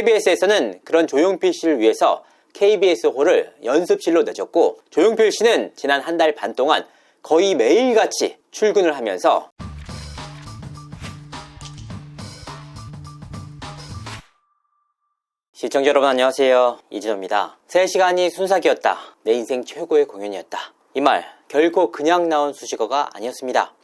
KBS에서는 그런 조용필 씨를 위해서 KBS 홀을 연습실로 내줬고, 조용필 씨는 지난 한 달 반 동안 거의 매일같이 출근을 하면서 시청자 여러분 안녕하세요, 이진호입니다. 3시간이 순삭이었다. 내 인생 최고의 공연이었다. 이 말 결코 그냥 나온 수식어가 아니었습니다.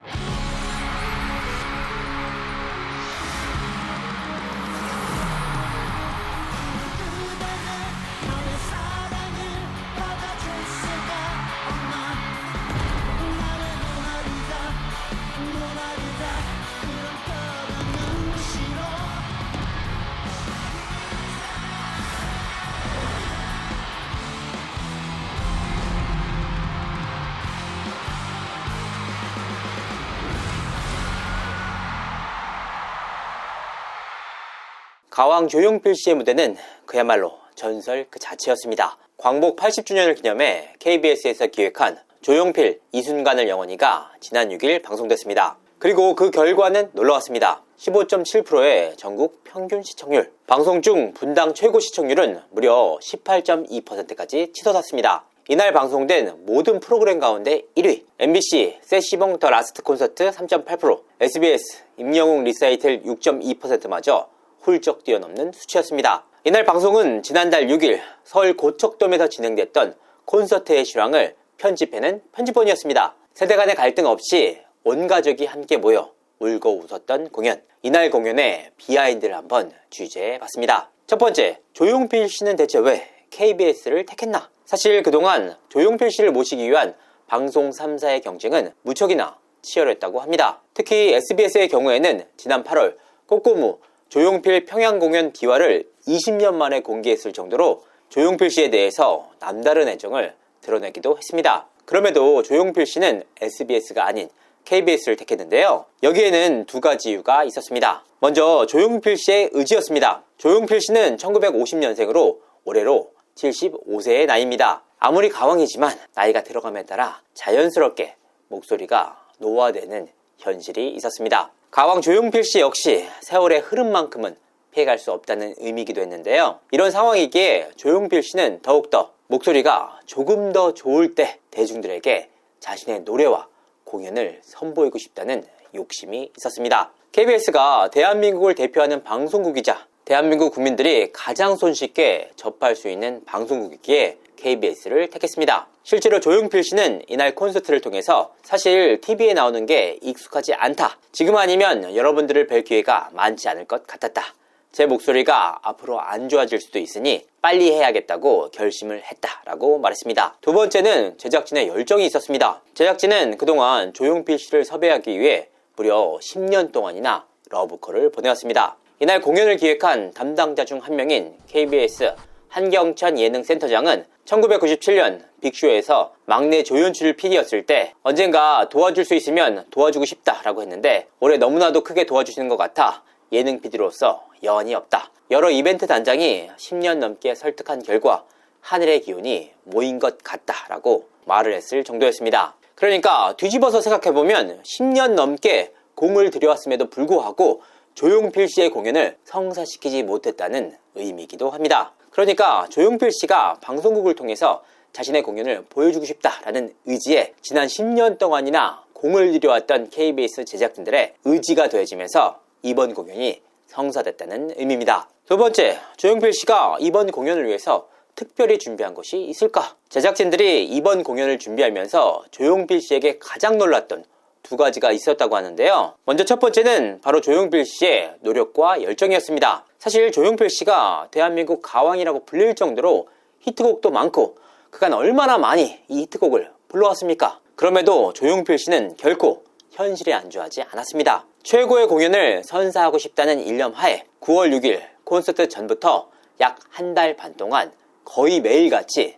가왕 조용필 씨의 무대는 그야말로 전설 그 자체였습니다. 광복 80주년을 기념해 KBS에서 기획한 조용필 이 순간을 영원히가 지난 6일 방송됐습니다. 그리고 그 결과는 놀라웠습니다. 15.7%의 전국 평균 시청률, 방송 중 분당 최고 시청률은 무려 18.2%까지 치솟았습니다. 이날 방송된 모든 프로그램 가운데 1위, MBC 세시봉 더 라스트 콘서트 3.8%, SBS 임영웅 리사이틀 6.2%마저 훌쩍 뛰어넘는 수치였습니다. 이날 방송은 지난달 6일 서울 고척돔에서 진행됐던 콘서트의 실황을 편집해낸 편집본이었습니다. 세대 간의 갈등 없이 온 가족이 함께 모여 울고 웃었던 공연. 이날 공연의 비하인드를 한번 취재해봤습니다. 첫 번째, 조용필 씨는 대체 왜 KBS를 택했나? 사실 그동안 조용필 씨를 모시기 위한 방송 3사의 경쟁은 무척이나 치열했다고 합니다. 특히 SBS의 경우에는 지난 8월 꼬꼬무 조용필 평양 공연 비화를 20년 만에 공개했을 정도로 조용필 씨에 대해서 남다른 애정을 드러내기도 했습니다. 그럼에도 조용필 씨는 SBS가 아닌 KBS를 택했는데요. 여기에는 두 가지 이유가 있었습니다. 먼저 조용필 씨의 의지였습니다. 조용필 씨는 1950년생으로 올해로 75세의 나이입니다. 아무리 가왕이지만 나이가 들어감에 따라 자연스럽게 목소리가 노화되는 현실이 있었습니다. 가왕 조용필 씨 역시 세월의 흐름만큼은 피해갈 수 없다는 의미이기도 했는데요. 이런 상황이기에 조용필 씨는 더욱더 목소리가 조금 더 좋을 때 대중들에게 자신의 노래와 공연을 선보이고 싶다는 욕심이 있었습니다. KBS가 대한민국을 대표하는 방송국이자 대한민국 국민들이 가장 손쉽게 접할 수 있는 방송국이기에 KBS를 택했습니다. 실제로 조용필 씨는 이날 콘서트를 통해서 사실 TV에 나오는 게 익숙하지 않다. 지금 아니면 여러분들을 뵐 기회가 많지 않을 것 같았다. 제 목소리가 앞으로 안 좋아질 수도 있으니 빨리 해야겠다고 결심을 했다라고 말했습니다. 두 번째는 제작진의 열정이 있었습니다. 제작진은 그동안 조용필 씨를 섭외하기 위해 무려 10년 동안이나 러브콜을 보내왔습니다. 이날 공연을 기획한 담당자 중 한 명인 KBS 한경찬 예능센터장은 1997년 빅쇼에서 막내 조연출 PD였을 때 언젠가 도와줄 수 있으면 도와주고 싶다라고 했는데 올해 너무나도 크게 도와주시는 것 같아 예능 PD로서 여한이 없다. 여러 이벤트 단장이 10년 넘게 설득한 결과 하늘의 기운이 모인 것 같다라고 말을 했을 정도였습니다. 그러니까 뒤집어서 생각해보면 10년 넘게 공을 들여왔음에도 불구하고 조용필 씨의 공연을 성사시키지 못했다는 의미이기도 합니다. 그러니까 조용필 씨가 방송국을 통해서 자신의 공연을 보여주고 싶다라는 의지에 지난 10년 동안이나 공을 들여왔던 KBS 제작진들의 의지가 더해지면서 이번 공연이 성사됐다는 의미입니다. 두 번째, 조용필 씨가 이번 공연을 위해서 특별히 준비한 것이 있을까? 제작진들이 이번 공연을 준비하면서 조용필 씨에게 가장 놀랐던 두 가지가 있었다고 하는데요. 먼저 첫 번째는 바로 조용필 씨의 노력과 열정이었습니다. 사실 조용필 씨가 대한민국 가왕이라고 불릴 정도로 히트곡도 많고 그간 얼마나 많이 이 히트곡을 불러왔습니까? 그럼에도 조용필 씨는 결코 현실에 안주하지 않았습니다. 최고의 공연을 선사하고 싶다는 일념하에 9월 6일 콘서트 전부터 약 한 달 반 동안 거의 매일같이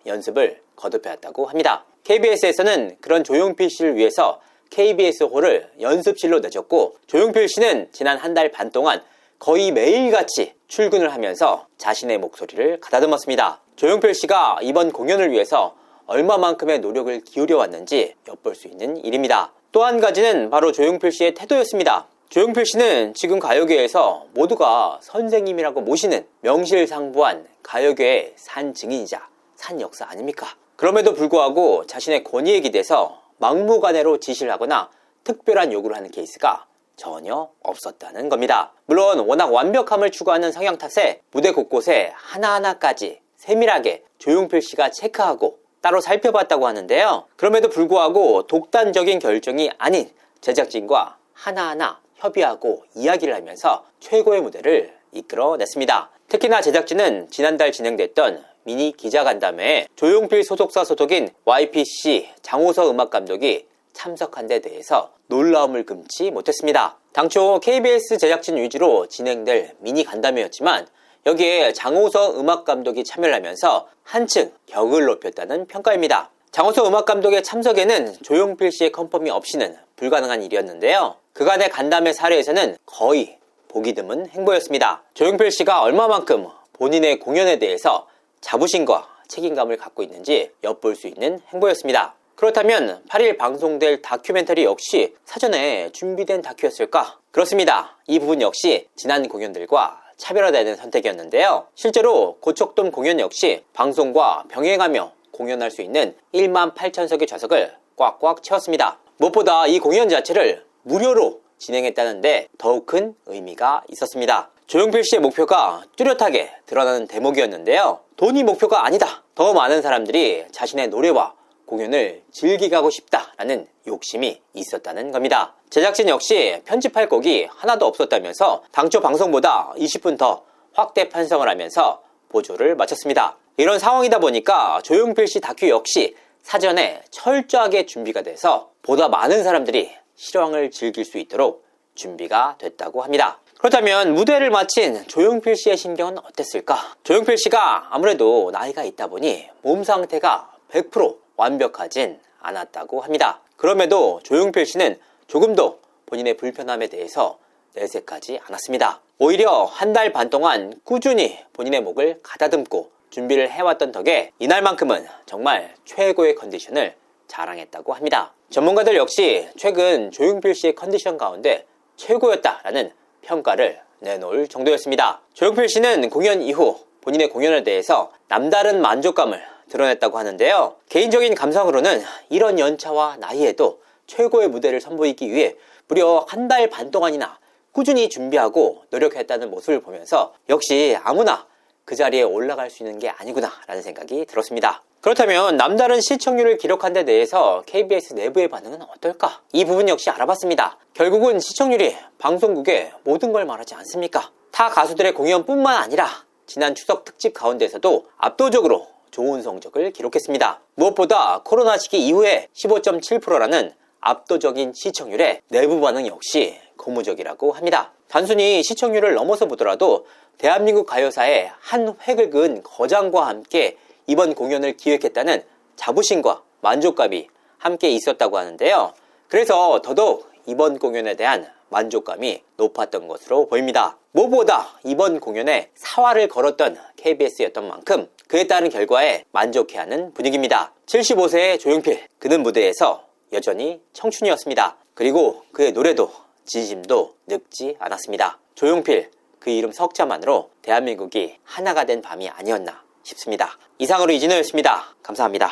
연습을 거듭해왔다고 합니다. KBS에서는 그런 조용필 씨를 위해서 KBS 홀을 연습실로 내줬고, 조용필 씨는 지난 한 달 반 동안 거의 매일같이 출근을 하면서 자신의 목소리를 가다듬었습니다. 조용필 씨가 이번 공연을 위해서 얼마만큼의 노력을 기울여 왔는지 엿볼 수 있는 일입니다. 또 한 가지는 바로 조용필 씨의 태도였습니다. 조용필 씨는 지금 가요계에서 모두가 선생님이라고 모시는 명실상부한 가요계의 산 증인이자 산 역사 아닙니까? 그럼에도 불구하고 자신의 권위에 기대서 막무가내로 지시를 하거나 특별한 요구를 하는 케이스가 전혀 없었다는 겁니다. 물론 워낙 완벽함을 추구하는 성향 탓에 무대 곳곳에 하나하나까지 세밀하게 조용필 씨가 체크하고 따로 살펴봤다고 하는데요. 그럼에도 불구하고 독단적인 결정이 아닌 제작진과 하나하나 협의하고 이야기를 하면서 최고의 무대를 이끌어냈습니다. 특히나 제작진은 지난달 진행됐던 미니 기자간담회에 조용필 소속사 소속인 YPC 장호서 음악감독이 참석한 데 대해서 놀라움을 금치 못했습니다. 당초 KBS 제작진 위주로 진행될 미니 간담회였지만 여기에 장호서 음악감독이 참여를 하면서 한층 격을 높였다는 평가입니다. 장호서 음악감독의 참석에는 조용필 씨의 컨펌이 없이는 불가능한 일이었는데요. 그간의 간담회 사례에서는 거의 보기 드문 행보였습니다. 조용필 씨가 얼마만큼 본인의 공연에 대해서 자부심과 책임감을 갖고 있는지 엿볼 수 있는 행보였습니다. 그렇다면 8일 방송될 다큐멘터리 역시 사전에 준비된 다큐였을까? 그렇습니다. 이 부분 역시 지난 공연들과 차별화되는 선택이었는데요. 실제로 고척돔 공연 역시 방송과 병행하며 공연할 수 있는 18,000석의 좌석을 꽉꽉 채웠습니다. 무엇보다 이 공연 자체를 무료로 진행했다는데 더욱 큰 의미가 있었습니다. 조용필 씨의 목표가 뚜렷하게 드러나는 대목이었는데요. 돈이 목표가 아니다. 더 많은 사람들이 자신의 노래와 공연을 즐기고 싶다라는 욕심이 있었다는 겁니다. 제작진 역시 편집할 곡이 하나도 없었다면서 당초 방송보다 20분 더 확대 편성을 하면서 보조를 마쳤습니다. 이런 상황이다 보니까 조용필 씨 다큐 역시 사전에 철저하게 준비가 돼서 보다 많은 사람들이 실황을 즐길 수 있도록 준비가 됐다고 합니다. 그렇다면 무대를 마친 조용필 씨의 심경은 어땠을까? 조용필 씨가 아무래도 나이가 있다 보니 몸 상태가 100% 완벽하진 않았다고 합니다. 그럼에도 조용필 씨는 조금도 본인의 불편함에 대해서 내색하지 않았습니다. 오히려 한 달 반 동안 꾸준히 본인의 목을 가다듬고 준비를 해왔던 덕에 이날만큼은 정말 최고의 컨디션을 자랑했다고 합니다. 전문가들 역시 최근 조용필 씨의 컨디션 가운데 최고였다라는 평가를 내놓을 정도였습니다. 조용필 씨는 공연 이후 본인의 공연에 대해서 남다른 만족감을 드러냈다고 하는데요. 개인적인 감상으로는 이런 연차와 나이에도 최고의 무대를 선보이기 위해 무려 한 달 반 동안이나 꾸준히 준비하고 노력했다는 모습을 보면서 역시 아무나 그 자리에 올라갈 수 있는 게 아니구나 라는 생각이 들었습니다. 그렇다면 남다른 시청률을 기록한 데 대해서 KBS 내부의 반응은 어떨까? 이 부분 역시 알아봤습니다. 결국은 시청률이 방송국의 모든 걸 말하지 않습니까? 타 가수들의 공연뿐만 아니라 지난 추석 특집 가운데서도 압도적으로 좋은 성적을 기록했습니다. 무엇보다 코로나 시기 이후에 15.7%라는 압도적인 시청률에 내부 반응 역시 고무적이라고 합니다. 단순히 시청률을 넘어서 보더라도 대한민국 가요사의 한 획을 그은 거장과 함께 이번 공연을 기획했다는 자부심과 만족감이 함께 있었다고 하는데요. 그래서 더더욱 이번 공연에 대한 만족감이 높았던 것으로 보입니다. 무엇보다 이번 공연에 사활을 걸었던 KBS였던 만큼 그에 따른 결과에 만족해하는 분위기입니다. 75세의 조용필, 그는 무대에서 여전히 청춘이었습니다. 그리고 그의 노래도 진심도 늙지 않았습니다. 조용필, 그 이름 석자만으로 대한민국이 하나가 된 밤이 아니었나 싶습니다. 이상으로 이진호였습니다. 감사합니다.